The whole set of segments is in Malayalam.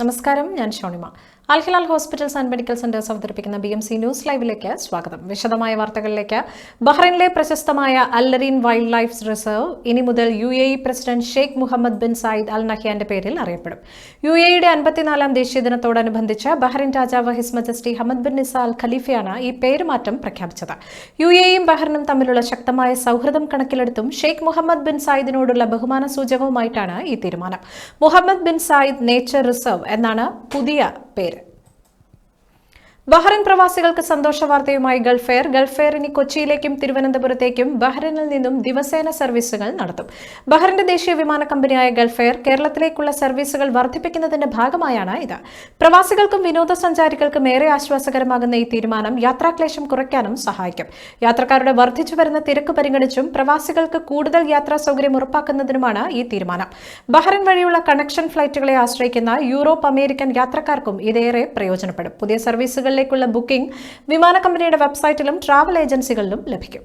നമസ്കാരം, ഞാൻ Shonima. Al Hilal hospitals and medical centres അവതരിപ്പിക്കുന്ന BMC ന്യൂസ് ലൈവിലേക്ക് സ്വാഗതം. വിശദമായ വാർത്തകളിലേക്ക്. ബഹ്റൈനിലെ പ്രശസ്തമായ അൽറീൻ വൈൽഡ് ലൈഫ് റിസർവ് ഇനി മുതൽ UAE president Sheikh Mohamed bin Zayed Al നഹ്യാന്റെ പേരിൽ അറിയപ്പെടും. UAEയുടെ 54ാം ദേശീയ ദിനത്തോടനുബന്ധിച്ച് ബഹ്റൈൻ രാജാവ് His Majesty Hamad bin Isa Al ഖലീഫയാണ് ഈ പേരുമാറ്റം പ്രഖ്യാപിച്ചത്. UAEയും ബഹ്റൈനും തമ്മിലുള്ള ശക്തമായ സൗഹൃദം കണക്കിലെടുത്തും ഷെയ്ഖ് മുഹമ്മദ് ബിൻ സായിദിനോടുള്ള ബഹുമാന സൂചകവുമായിട്ടാണ് ഈ തീരുമാനം. Mohamed bin Zayed nature reserve എന്നാണ് പുതിയ പേര്. ബഹ്റൈൻ പ്രവാസികൾക്ക് സന്തോഷ വാർത്തയുമായി ഗൾഫ് എയർ ഇനി കൊച്ചിയിലേക്കും തിരുവനന്തപുരത്തേക്കും ബഹ്റൈനിൽ നിന്നും ദിവസേന സർവീസുകൾ നടത്തും. ബഹ്റൈന്റെ ദേശീയ വിമാന കമ്പനിയായ ഗൾഫ് എയർ കേരളത്തിലേക്കുള്ള സർവീസുകൾ വർദ്ധിപ്പിക്കുന്നതിന്റെ ഭാഗമായാണ് ഇത്. പ്രവാസികൾക്കും വിനോദസഞ്ചാരികൾക്കും ഏറെ ആശ്വാസകരമാകുന്ന ഈ തീരുമാനം യാത്രാക്ലേശം കുറയ്ക്കാനും സഹായിക്കും. യാത്രക്കാരുടെ വർദ്ധിച്ചു വരുന്ന തിരക്ക് പരിഗണിച്ചും പ്രവാസികൾക്ക് കൂടുതൽ യാത്രാ സൗകര്യം ഉറപ്പാക്കുന്നതിനുമാണ് ഈ തീരുമാനം. ബഹ്റൈൻ വഴിയുള്ള കണക്ഷൻ ഫ്ലൈറ്റുകളെ ആശ്രയിക്കുന്ന യൂറോപ്പ് അമേരിക്കൻ യാത്രക്കാർക്കും ഇതേറെ പ്രയോജനപ്പെടും. പുതിയ സർവീസുകൾ ുള്ള ബുക്കിംഗ് വിമാന കമ്പനിയുടെ വെബ്സൈറ്റിലും ട്രാവൽ ഏജൻസികളിലും ലഭിക്കും.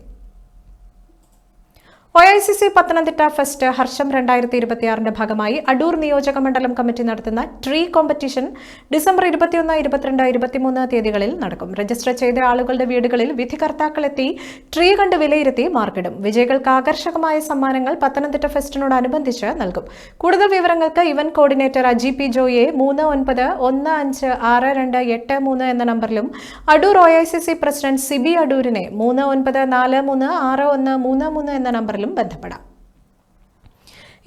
OICC പത്തനംതിട്ട ഫെസ്റ്റ് ഹർഷം 2026ന്റെ ഭാഗമായി അടൂർ നിയോജക മണ്ഡലം കമ്മിറ്റി നടത്തുന്ന ട്രീ കോമ്പറ്റീഷൻ ഡിസംബർ 21, 22, 23 തീയതികളിൽ നടക്കും. രജിസ്റ്റർ ചെയ്ത ആളുകളുടെ വീടുകളിൽ വിധികർത്താക്കൾ എത്തി ട്രീ കണ്ട് വിലയിരുത്തി മാർക്കിടും. വിജയികൾക്ക് ആകർഷകമായ സമ്മാനങ്ങൾ പത്തനംതിട്ട ഫെസ്റ്റിനോടനുബന്ധിച്ച് നൽകും. കൂടുതൽ വിവരങ്ങൾക്ക് ഇവന്റ് കോർഡിനേറ്റർ അജി പി ജോയെ 3915568283 എന്ന നമ്പറിലും അടൂർ OICC പ്രസിഡന്റ് സിബി അടൂരിനെ 39436133 എന്ന നമ്പറിലും ബന്ധപ്പെടാം.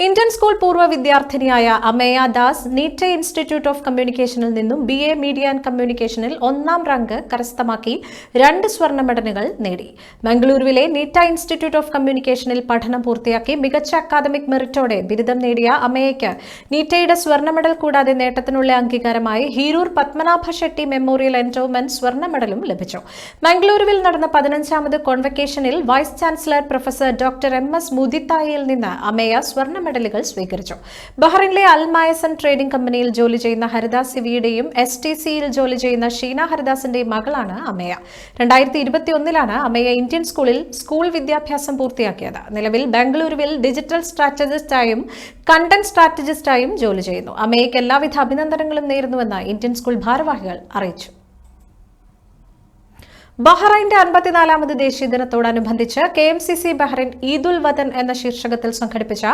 ഇന്ത്യൻ സ്കൂൾ പൂർവ്വ വിദ്യാർത്ഥിനിയായ അമേയ ദാസ് നീറ്റ ഇൻസ്റ്റിറ്റ്യൂട്ട് ഓഫ് കമ്മ്യൂണിക്കേഷനിൽ നിന്നും BA മീഡിയ ആൻഡ് കമ്മ്യൂണിക്കേഷനിൽ 1ാം റാങ്ക് കരസ്ഥമാക്കി 2 സ്വർണ്ണ മെഡലുകൾ നേടി. ബംഗളൂരുവിലെ നീറ്റ ഇൻസ്റ്റിറ്റ്യൂട്ട് ഓഫ് കമ്മ്യൂണിക്കേഷനിൽ പഠനം പൂർത്തിയാക്കി മികച്ച അക്കാദമിക് മെറിറ്റോടെ ബിരുദം നേടിയ അമേയയ്ക്ക് നീറ്റയുടെ സ്വർണ്ണ മെഡൽ കൂടാതെ നേട്ടത്തിനുള്ള അംഗീകാരമായി ഹീരൂർ പത്മനാഭ ഷെട്ടി മെമ്മോറിയൽ എൻഡോവ്മെന്റ് സ്വർണ്ണ മെഡലും ലഭിച്ചു. മംഗളൂരുവിൽ നടന്ന 15ാമത് കോൺവക്കേഷനിൽ vice chancellor professor doctor MS മുദിത്തായയിൽ നിന്ന് അമേയ സ്വർണ്ണ മെഡലുകൾ സ്വീകരിച്ചു. ബഹ്റൈനിലെ അൽ മായസൻ ട്രേഡിംഗ് കമ്പനിയിൽ ജോലി ചെയ്യുന്ന ഹരിദാസ് സിവിയുടെയും STCയിൽ ജോലി ചെയ്യുന്ന ഷീന ഹരിദാസിന്റെയും മകളാണ് അമേയ. 2021ലാണ് അമേയ ഇന്ത്യൻ സ്കൂൾ വിദ്യാഭ്യാസം പൂർത്തിയാക്കിയത്. നിലവിൽ ബംഗളൂരുവിൽ ഡിജിറ്റൽ സ്ട്രാറ്റജിസ്റ്റായും കണ്ടന്റ് സ്ട്രാറ്റജിസ്റ്റായും ജോലി ചെയ്യുന്നു. അമേയയ്ക്ക് എല്ലാവിധ അഭിനന്ദനങ്ങളും നേരുന്നുവെന്ന് ഇന്ത്യൻ സ്കൂൾ ഭാരവാഹികൾ അറിയിച്ചു. ബഹ്റൈന്റെ 54ാമത് ദേശീയ ദിനത്തോടനുബന്ധിച്ച് KMCC ബഹ്റൈൻ ഈദുൽ വതൻ എന്ന ശീർഷകത്തിൽ സംഘടിപ്പിച്ച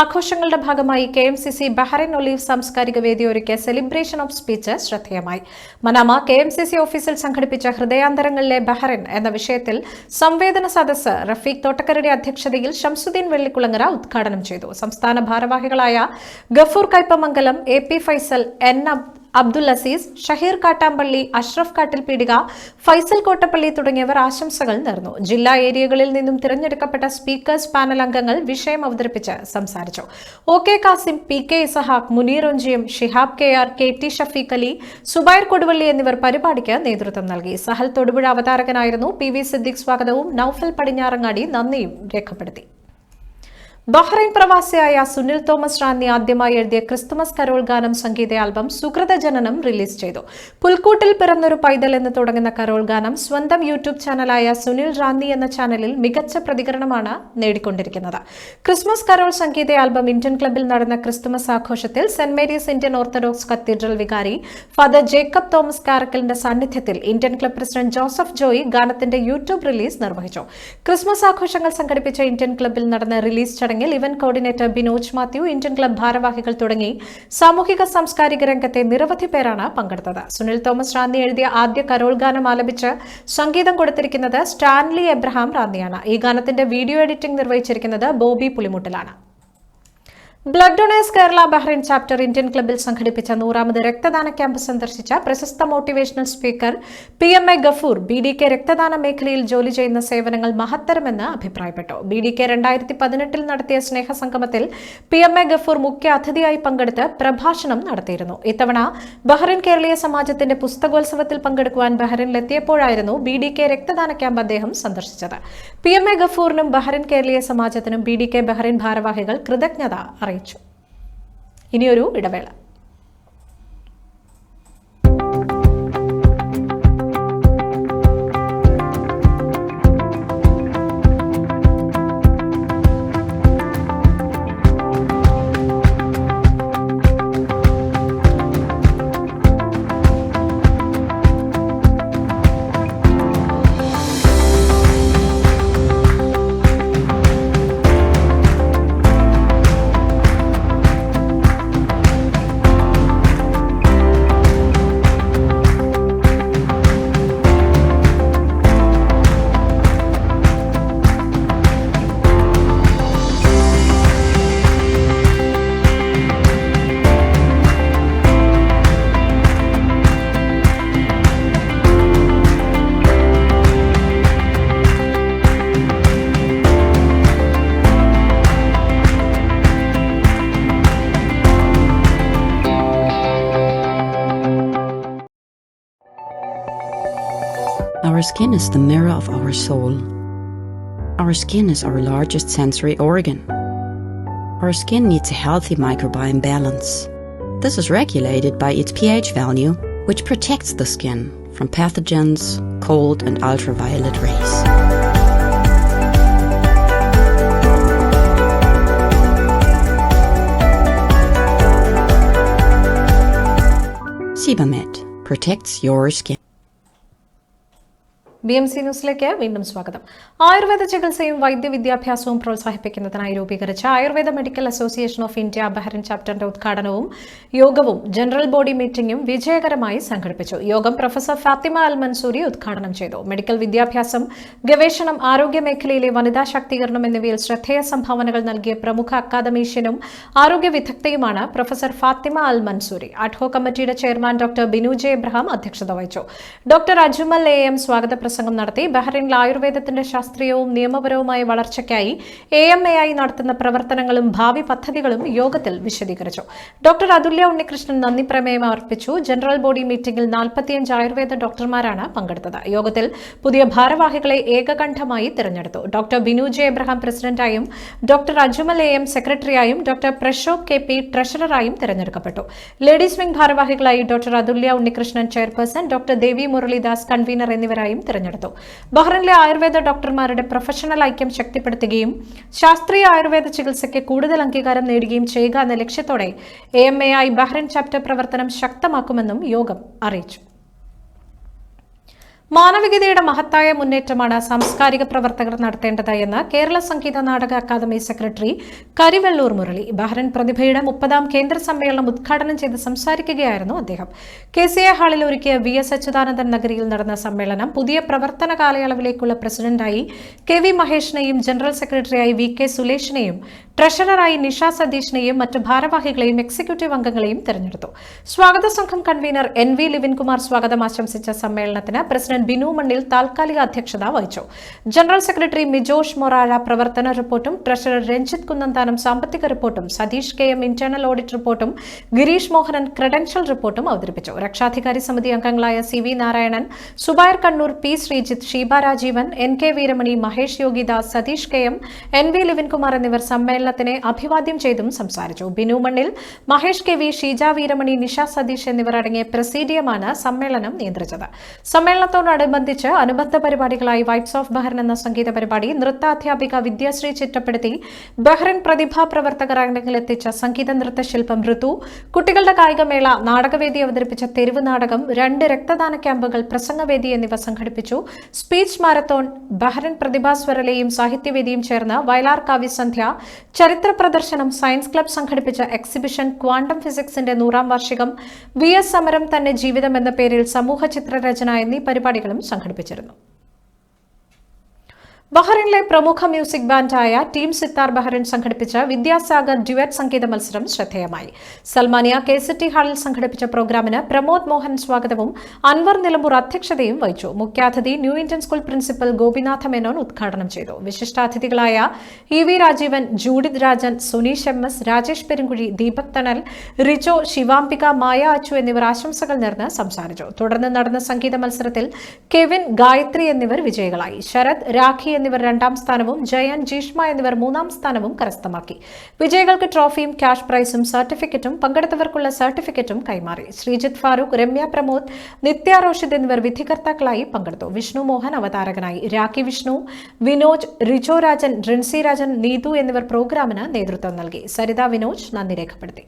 ആഘോഷങ്ങളുടെ ഭാഗമായി KMCC ബഹ്റൈൻ ഒലീവ് സാംസ്കാരിക വേദി ഒരുക്കിയ സെലിബ്രേഷൻ ഓഫ് സ്പീച്ച് ശ്രദ്ധേയമായി. മനാമ KMCC ഓഫീസിൽ സംഘടിപ്പിച്ച ഹൃദയാന്തരങ്ങളിലെ ബഹ്റൈൻ എന്ന വിഷയത്തിൽ സംവേദന സദസ്സ് റഫീഖ് തോട്ടക്കരയുടെ അധ്യക്ഷതയിൽ ഷംസുദ്ദീൻ വെള്ളിക്കുളങ്ങര ഉദ്ഘാടനം ചെയ്തു. സംസ്ഥാന ഭാരവാഹികളായ ഗഫൂർ കൈപ്പമംഗലം, AP ഫൈസൽ, N അബ്ദുൽ അസീസ്, ഷഹീർ കാട്ടാമ്പള്ളി, അഷ്റഫ് കാട്ടിൽപീടിക, ഫൈസൽ കോട്ടപ്പള്ളി തുടങ്ങിയവർ ആശംസകൾ നേർന്നു. ജില്ലാ ഏരിയകളിൽ നിന്നും തിരഞ്ഞെടുക്കപ്പെട്ട സ്പീക്കേഴ്സ് പാനൽ അംഗങ്ങൾ വിഷയം അവതരിപ്പിച്ച് സംസാരിച്ചു. OK Kasim, PK Ishaq, Muneer Onchiyam, Shihab KR, KT Shafeeq Ali, Zubair Koduvally എന്നിവർ പരിപാടിക്ക് നേതൃത്വം നൽകി. സഹൽ തൊടുപുഴ അവതാരകനായിരുന്നു. PV സിദ്ദിഖ് സ്വാഗതവും നൌഫൽ പടിഞ്ഞാറങ്ങാടി നന്ദിയും രേഖപ്പെടുത്തി. ബഹ്റൈൻ പ്രവാസിയായ സുനിൽ തോമസ് റാന്നി ആദ്യമായി എഴുതിയ ക്രിസ്തുമസ് കരോൾ ഗാനം സംഗീത ആൽബം സുകൃത ജനനം റിലീസ് ചെയ്തു. പുൽക്കൂട്ടിൽ പിറന്നൊരു പൈതൽ എന്ന് തുടങ്ങുന്ന കരോൾ ഗാനം സ്വന്തം യൂട്യൂബ് ചാനലായ സുനിൽ റാന്നി എന്ന ചാനലിൽ മികച്ച പ്രതികരണമാണ് നേടിക്കൊണ്ടിരിക്കുന്നത്. ക്രിസ്മസ് കരോൾ സംഗീത ആൽബം ഇന്ത്യൻ ക്ലബിൽ നടന്ന ക്രിസ്തുമസ് ആഘോഷത്തിൽ saint Mary's Indian orthodox cathedral വികാരി ഫാദർ ജേക്കബ് തോമസ് കാരക്കലിന്റെ സാന്നിധ്യത്തിൽ Indian club president Joseph Joy ഗാനത്തിന്റെ യൂട്യൂബ് റിലീസ് നിർവഹിച്ചു. ക്രിസ്മസ് ആഘോഷങ്ങൾ സംഘടിപ്പിച്ച ഇന്ത്യൻ ക്ലബിൽ നടന്ന റിലീസ് ചടങ്ങിൽ event coordinator Binoj Mathew, Indian club ഭാരവാഹികൾ തുടങ്ങി സാമൂഹിക സാംസ്കാരിക രംഗത്തെ നിരവധി പേരാണ് പങ്കെടുത്തത്. സുനിൽ തോമസ് റാന്നി എഴുതിയ ആദ്യ കരോൾ ഗാനം ആലപിച്ച് സംഗീതം കൊടുത്തിരിക്കുന്നത് സ്റ്റാൻലി എബ്രഹാം റാന്നിയാണ്. ഈ ഗാനത്തിന്റെ വീഡിയോ എഡിറ്റിംഗ് നിർവഹിച്ചിരിക്കുന്നത് ബോബി പുളിമുട്ടിലാണ്. Blood donors Kerala Bahrain chapter Indian ക്ലബിൽ സംഘടിപ്പിച്ച 100ാമത് രക്തദാന ക്യാമ്പ് സന്ദർശിച്ച പ്രശസ്ത motivational speaker PMA Gafoor BDK രക്തദാന മേഖലയിൽ ജോലി ചെയ്യുന്ന സേവനങ്ങൾ മഹത്തരമെന്ന് അഭിപ്രായപ്പെട്ടു. BDK 2018 നടത്തിയ സ്നേഹസംഗമത്തിൽ PMA ഗഫൂർ മുഖ്യ അതിഥിയായി പങ്കെടുത്ത് പ്രഭാഷണം നടത്തിയിരുന്നു. ഇത്തവണ ബഹ്റൈൻ കേരളീയ സമാജത്തിന്റെ പുസ്തകോത്സവത്തിൽ പങ്കെടുക്കുവാൻ ബഹ്റൈനിലെത്തിയപ്പോഴായിരുന്നു BDK രക്തദാന ക്യാമ്പ് അദ്ദേഹം സന്ദർശിച്ചത്. PMA ഗഫൂറിനും ബഹ്റൈൻ കേരളീയ സമാജത്തിനും BDK ബഹ്റൈൻ ഭാരവാഹികൾ കൃതജ്ഞത അറിയിച്ചു. ഇനിയൊരു ഇടവേള. Our skin is the mirror of our soul. Our skin is our largest sensory organ. Our skin needs a healthy microbiome balance. This is regulated by its pH value, which protects the skin from pathogens, cold and ultraviolet rays. Sebamed protects your skin. BMC ന്യൂസിലേക്ക് വീണ്ടും സ്വാഗതം. ആയുർവേദ ചികിത്സയും വൈദ്യവിദ്യാഭ്യാസവും പ്രോത്സാഹിപ്പിക്കുന്നതിനായി രൂപീകരിച്ച Ayurveda medical association of India Bahrain ചാപ്റ്ററിന്റെ ഉദ്ഘാടനവും യോഗവും ജനറൽ ബോഡി മീറ്റിംഗും വിജയകരമായി സംഘടിപ്പിച്ചു. യോഗം പ്രൊഫസർ ഫാത്തിമ അൽ മൻസൂരി ഉദ്ഘാടനം ചെയ്തു. മെഡിക്കൽ വിദ്യാഭ്യാസം, ഗവേഷണം, ആരോഗ്യ മേഖലയിലെ വനിതാ ശാക്തീകരണം എന്നിവയിൽ ശ്രദ്ധേയ സംഭാവനകൾ നൽകിയ പ്രമുഖ അക്കാദമീഷ്യനും ആരോഗ്യ വിദഗ്ധയുമാണ് പ്രൊഫസർ ഫാത്തിമ അൽ മൻസൂരി. അഡ്ഹോ കമ്മിറ്റിയുടെ chairman doctor Binu J Abraham അധ്യക്ഷത വഹിച്ചു. ഡോക്ടർ അജ്മൽ AM സ്വാഗത പ്രസംഗം നടത്തി. ബഹ്റിനിൽ ആയുർവേദത്തിന്റെ ശാസ്ത്രീയവും നിയമപരവുമായ വളർച്ചയ്ക്കായി AMAI നടത്തുന്ന പ്രവർത്തനങ്ങളും ഭാവി പദ്ധതികളും യോഗത്തിൽ വിശദീകരിച്ചു. ഡോക്ടർ അതുല്യ ഉണ്ണികൃഷ്ണൻ നന്ദി പ്രമേയം അർപ്പിച്ചു. ജനറൽ ബോഡി മീറ്റിംഗിൽ 45 ആയുർവേദ ഡോക്ടർമാരാണ് പങ്കെടുത്തത്. യോഗത്തിൽ പുതിയ ഭാരവാഹികളെ ഏകകണ്ഠമായി തിരഞ്ഞെടുത്തു. ഡോക്ടർ ബിനു ജെ എബ്രഹാം പ്രസിഡന്റായും ഡോക്ടർ അജ്മൽ AM സെക്രട്ടറിയായും ഡോക്ടർ പ്രശോഭ് KP ട്രഷററായും തിരഞ്ഞെടുക്കപ്പെട്ടു. ലേഡീസ് വിംഗ് ഭാരവാഹികളായി doctor Athulya Unnikrishnan chairperson, doctor Devi Muraleedas convener എന്നിവരായും തിരഞ്ഞെടുത്തു. ബഹ്റിനിലെ ആയുർവേദ ഡോക്ടർമാരുടെ പ്രൊഫഷണൽ ഐക്യം ശക്തിപ്പെടുത്തുകയും ശാസ്ത്രീയ ആയുർവേദ ചികിത്സയ്ക്ക് കൂടുതൽ അംഗീകാരം നേടുകയും ചെയ്യുക എന്ന ലക്ഷ്യത്തോടെ AMAI ബഹ്റിൻ ചാപ്റ്റർ പ്രവർത്തനം ശക്തമാക്കുമെന്നും യോഗം അറിയിച്ചു. മാനവികതയുടെ മഹത്തായ മുന്നേറ്റമാണ് സാംസ്കാരിക പ്രവർത്തകർ നടത്തേണ്ടത് എന്ന് Kerala Sangeetha Nataka academy secretary Karivellur Murali Bahrain പ്രതിഭയുടെ 30ാം കേന്ദ്ര സമ്മേളനം ഉദ്ഘാടനം ചെയ്ത് സംസാരിക്കുകയായിരുന്നു അദ്ദേഹം. KCA ഹാളിൽ ഒരുക്കിയ VS അച്യുതാനന്ദൻ നഗരിയിൽ നടന്ന സമ്മേളനം പുതിയ പ്രവർത്തന കാലയളവിലേക്കുള്ള പ്രസിഡന്റായി KV മഹേഷിനെയും ജനറൽ സെക്രട്ടറിയായി VK സുലേഷിനെയും ട്രഷററായി നിഷ സതീഷിനെയും മറ്റ് ഭാരവാഹികളെയും എക്സിക്യൂട്ടീവ് അംഗങ്ങളെയും തെരഞ്ഞെടുത്തു. സ്വാഗത സംഘം കൺവീനർ NV ലിവിൻകുമാർ സ്വാഗതം ആശംസിച്ച സമ്മേളനത്തിന് പ്രസിഡന്റ് ബിനു മണ്ണിൽ താൽക്കാലിക അധ്യക്ഷത വഹിച്ചു. ജനറൽ സെക്രട്ടറി മിജോഷ് മൊറാഴ പ്രവർത്തന റിപ്പോർട്ടും, ട്രഷറർ രഞ്ജിത്ത് കുന്നന്താനം സാമ്പത്തിക റിപ്പോർട്ടും, സതീഷ് KM ഇന്റേണൽ ഓഡിറ്റ് റിപ്പോർട്ടും, ഗിരീഷ് മോഹനൻ ക്രെഡൻഷ്യൽ റിപ്പോർട്ടും അവതരിപ്പിച്ചു. രക്ഷാധികാരി സമിതി അംഗങ്ങളായ CV Narayanan, Zubair Kannur, P Sreejith, Sheeba Rajeevan, NK Veeramani, Mahesh Yogidas, Satheesh KM, NV ലിവിൻകുമാർ എന്നിവർ സമ്മേളനത്തിനെ അഭിവാദ്യം ചെയ്തും സംസാരിച്ചു. ബിനു മണ്ണിൽ, മഹേഷ് KV, ഷീജ വീരമണി, നിഷ സതീഷ് എന്നിവർ അടങ്ങിയ പ്രസീഡിയമാണ് സമ്മേളനം നിയന്ത്രിച്ചത്. സമ്മേളനത്തോടനുബന്ധിച്ച് അനുബന്ധ പരിപാടികളായി വൈബ്സ് ഓഫ് ബഹ്റിൻ എന്ന സംഗീത പരിപാടി, നൃത്താധ്യാപിക വിദ്യാശ്രീ ചിറ്റപ്പെടുത്തി ബഹ്റിൻ പ്രതിഭാ പ്രവർത്തകർ അരങ്ങിലെത്തിച്ച സംഗീത നൃത്തശില്പം ഋതു, കുട്ടികളുടെ കായികമേള, നാടകവേദി അവതരിപ്പിച്ച തെരുവ് നാടകം, 2 രക്തദാന ക്യാമ്പുകൾ, പ്രസംഗവേദി എന്നിവ സംഘടിപ്പിച്ചു. സ്പീച്ച് മാരത്തോൺ, ബഹ്റിൻ പ്രതിഭാസ്വരലയും സാഹിത്യവേദിയും ചേർന്ന് വയലാർ കാവ്യസന്ധ്യ, ചരിത്ര പ്രദർശനം, സയൻസ് ക്ലബ് സംഘടിപ്പിച്ച എക്സിബിഷൻ, ക്വാണ്ടം ഫിസിക്സിന്റെ 100ാം വാർഷികം, VS സമരം തന്നെ ജീവിതം എന്ന പേരിൽ സമൂഹ ചിത്രരചന എന്നീ പരിപാടികളും സംഘടിപ്പിച്ചിരുന്നു. ബഹ്റിനിലെ പ്രമുഖ മ്യൂസിക് ബാൻഡായ ടീം സിത്താർ ബഹ്റിൻ സംഘടിപ്പിച്ച വിദ്യാസാഗർ ഡ്യുവറ്റ് സംഗീത മത്സരം ശ്രദ്ധേയമായി. സൽമാനിയ KCT ഹാളിൽ സംഘടിപ്പിച്ച പ്രോഗ്രാമിന് പ്രമോദ് മോഹൻ സ്വാഗതവും അൻവർ നിലമ്പൂർ അധ്യക്ഷതയും വഹിച്ചു. മുഖ്യാതിഥി new Indian school principal Gopinatha Menon ഉദ്ഘാടനം ചെയ്തു. വിശിഷ്ടാതിഥികളായ EV Rajeevan, Judith Rajan, Suneesh MS, Rajesh Perunkuzhi, Deepak തണൽ, റിജോ, ശിവാംബിക, മായ അച്ചു എന്നിവർ ആശംസകൾ നേർന്ന് സംസാരിച്ചു. തുടർന്ന് നടന്ന സംഗീത മത്സരത്തിൽ കെവിൻ, ഗായത്രി എന്നിവർ വിജയികളായി. ശരത്, രാഖി എന്നിവർ 2ാം സ്ഥാനവും ജയൻ, ജീഷ്മ എന്നിവർ 3ാം സ്ഥാനവും കരസ്ഥമാക്കി. വിജയികൾക്ക് ട്രോഫിയും ക്യാഷ് പ്രൈസും സർട്ടിഫിക്കറ്റും പങ്കെടുത്തവർക്കുള്ള സർട്ടിഫിക്കറ്റും കൈമാറി. ശ്രീജിത്ത് ഫാറൂഖ്, രമ്യ പ്രമോദ്, നിത്യ റോഷിദ് എന്നിവർ വിധികർത്താക്കളായി പങ്കെടുത്തു. വിഷ്ണു മോഹൻ അവതാരകനായി. രാഖി വിഷ്ണു, വിനോജ്, റിജോ രാജൻ, റിൻസി രാജൻ, നീതു എന്നിവർ പ്രോഗ്രാമിന് നേതൃത്വം നൽകി. സരിത വിനോജ് നന്ദി രേഖപ്പെടുത്തി.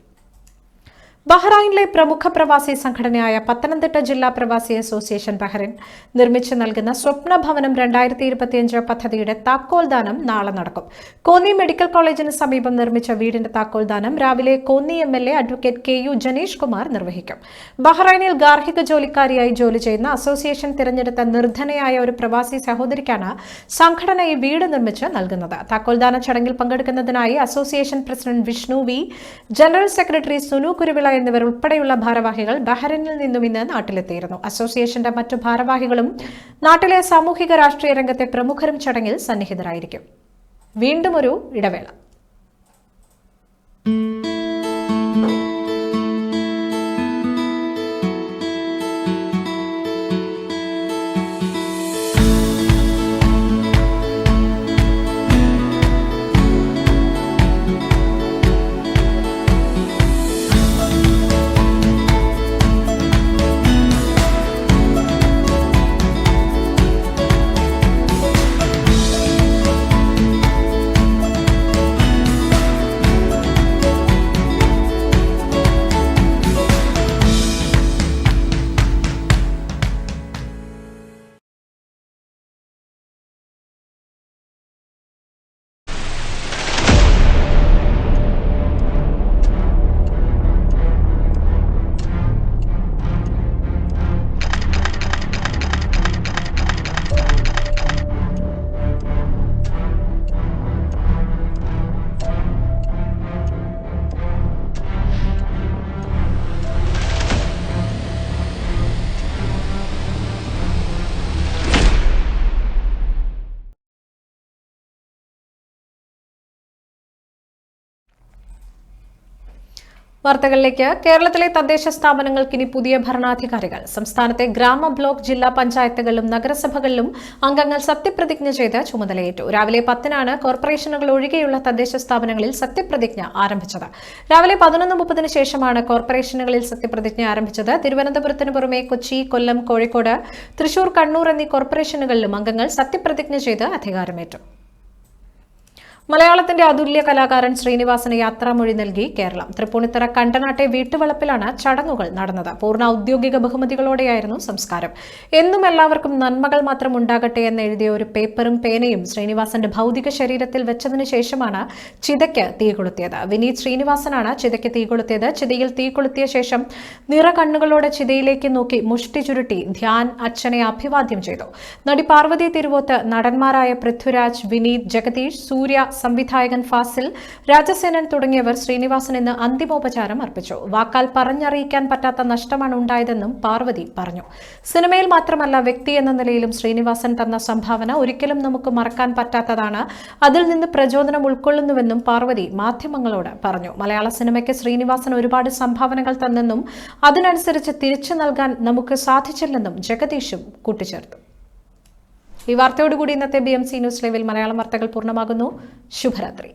ബഹ്റൈനിലെ പ്രമുഖ പ്രവാസി സംഘടനയായ പത്തനംതിട്ട ജില്ലാ പ്രവാസി അസോസിയേഷൻ ബഹ്റിൻ നിർമ്മിച്ചു നൽകുന്ന സ്വപ്ന ഭവനം 2025 പദ്ധതിയുടെ താക്കോൽദാനം നാളെ നടക്കും. കോന്നി മെഡിക്കൽ കോളേജിന് സമീപം നിർമ്മിച്ച വീടിന്റെ താക്കോൽദാനം രാവിലെ Konni MLA advocate KU Janeesh Kumar നിർവഹിക്കും. ബഹ്റൈനിൽ ഗാർഹിക ജോലിക്കാരിയായി ജോലി ചെയ്യുന്ന അസോസിയേഷൻ തിരഞ്ഞെടുത്ത നിർധനയായ ഒരു പ്രവാസി സഹോദരിക്കാണ് സംഘടന ഈ വീട് നിർമ്മിച്ച് നൽകുന്നത്. താക്കോൽദാന ചടങ്ങിൽ പങ്കെടുക്കുന്നതിനായി association president Vishnu V, general secretary Sunu Kuruvila എന്നിവർ ഉൾപ്പെടെയുള്ള ഭാരവാഹികൾ ബഹ്റിനിൽ നിന്നും ഇന്ന് നാട്ടിലെത്തിയിരുന്നു. അസോസിയേഷന്റെ മറ്റു ഭാരവാഹികളും നാട്ടിലെ സാമൂഹിക രാഷ്ട്രീയ രംഗത്തെ പ്രമുഖരും ചടങ്ങിൽ സന്നിഹിതരായിരിക്കും. വീണ്ടും ഒരു ഇടവേള. വാർത്തകളിലേക്ക്. കേരളത്തിലെ തദ്ദേശ സ്ഥാപനങ്ങൾക്ക് ഇനി പുതിയ ഭരണാധികാരികൾ. സംസ്ഥാനത്തെ ഗ്രാമ, ബ്ലോക്ക്, ജില്ലാ പഞ്ചായത്തുകളിലും നഗരസഭകളിലും അംഗങ്ങൾ സത്യപ്രതിജ്ഞ ചെയ്ത് ചുമതലയേറ്റു. രാവിലെ 10-നാണ് കോർപ്പറേഷനുകൾ ഒഴികെയുള്ള തദ്ദേശ സ്ഥാപനങ്ങളിൽ സത്യപ്രതിജ്ഞ ആരംഭിച്ചത്. രാവിലെ 11:30-ന് ശേഷമാണ് കോർപ്പറേഷനുകളിൽ സത്യപ്രതിജ്ഞ ആരംഭിച്ചത്. തിരുവനന്തപുരത്തിന് പുറമെ കൊച്ചി, കൊല്ലം, കോഴിക്കോട്, തൃശൂർ, കണ്ണൂർ എന്നീ കോർപ്പറേഷനുകളിലും അംഗങ്ങൾ സത്യപ്രതിജ്ഞ ചെയ്ത് അധികാരമേറ്റു. മലയാളത്തിന്റെ അതുല്യ കലാകാരൻ ശ്രീനിവാസന് യാത്രാമൊഴി നൽകി കേരളം. തൃപ്പൂണിത്തുറ കണ്ടനാട്ടെ വീട്ടുവളപ്പിലാണ് ചടങ്ങുകൾ നടന്നത്. പൂർണ്ണ ഔദ്യോഗിക ബഹുമതികളോടെയായിരുന്നു സംസ്കാരം. എന്നും എല്ലാവർക്കും നന്മകൾ മാത്രം ഉണ്ടാകട്ടെ എന്ന് എഴുതിയ ഒരു പേപ്പറും പേനയും ശ്രീനിവാസന്റെ ഭൗതിക ശരീരത്തിൽ വെച്ചതിനു ശേഷമാണ് ചിതയ്ക്ക് തീ കൊളുത്തിയത്. വിനീത് ശ്രീനിവാസനാണ് ചിതയ്ക്ക് തീ കൊളുത്തിയത്. ചിതയിൽ തീ കൊളുത്തിയ ശേഷം നിറകണ്ണുകളോടെ ചിതയിലേക്ക് നോക്കി മുഷ്ടി ചുരുട്ടി ധ്യാൻ അച്ഛനെ അഭിവാദ്യം ചെയ്തു. നടി പാർവതി തിരുവോത്ത്, നടന്മാരായ പൃഥ്വിരാജ്, വിനീത്, ജഗദീഷ്, സൂര്യ, സംവിധായകൻ ഫാസിൽ, രാജസേനൻ തുടങ്ങിയവർ ശ്രീനിവാസൻ ഇന്ന് അന്തിമോപചാരം അർപ്പിച്ചു. വാക്കാൽ പറഞ്ഞറിയിക്കാൻ പറ്റാത്ത നഷ്ടമാണ് ഉണ്ടായതെന്നും പാർവതി പറഞ്ഞു. സിനിമയിൽ മാത്രമല്ല, വ്യക്തി എന്ന നിലയിലും ശ്രീനിവാസൻ തന്ന സംഭാവന ഒരിക്കലും നമുക്ക് മറക്കാൻ പറ്റാത്തതാണ്. അതിൽ നിന്ന് പ്രചോദനം ഉൾക്കൊള്ളുന്നുവെന്നും പാർവതി മാധ്യമങ്ങളോട് പറഞ്ഞു. മലയാള സിനിമയ്ക്ക് ശ്രീനിവാസൻ ഒരുപാട് സംഭാവനകൾ തന്നെന്നും അതിനനുസരിച്ച് തിരിച്ചു നൽകാൻ നമുക്ക് സാധിച്ചില്ലെന്നും ജഗദീഷും കൂട്ടിച്ചേർത്തു. ഈ വാർത്തയോടുകൂടി ഇന്നത്തെ BMC ന്യൂസ് ലൈവിൽ മലയാളം വാർത്തകൾ പൂർണ്ണമാകുന്നു. ശുഭരാത്രി.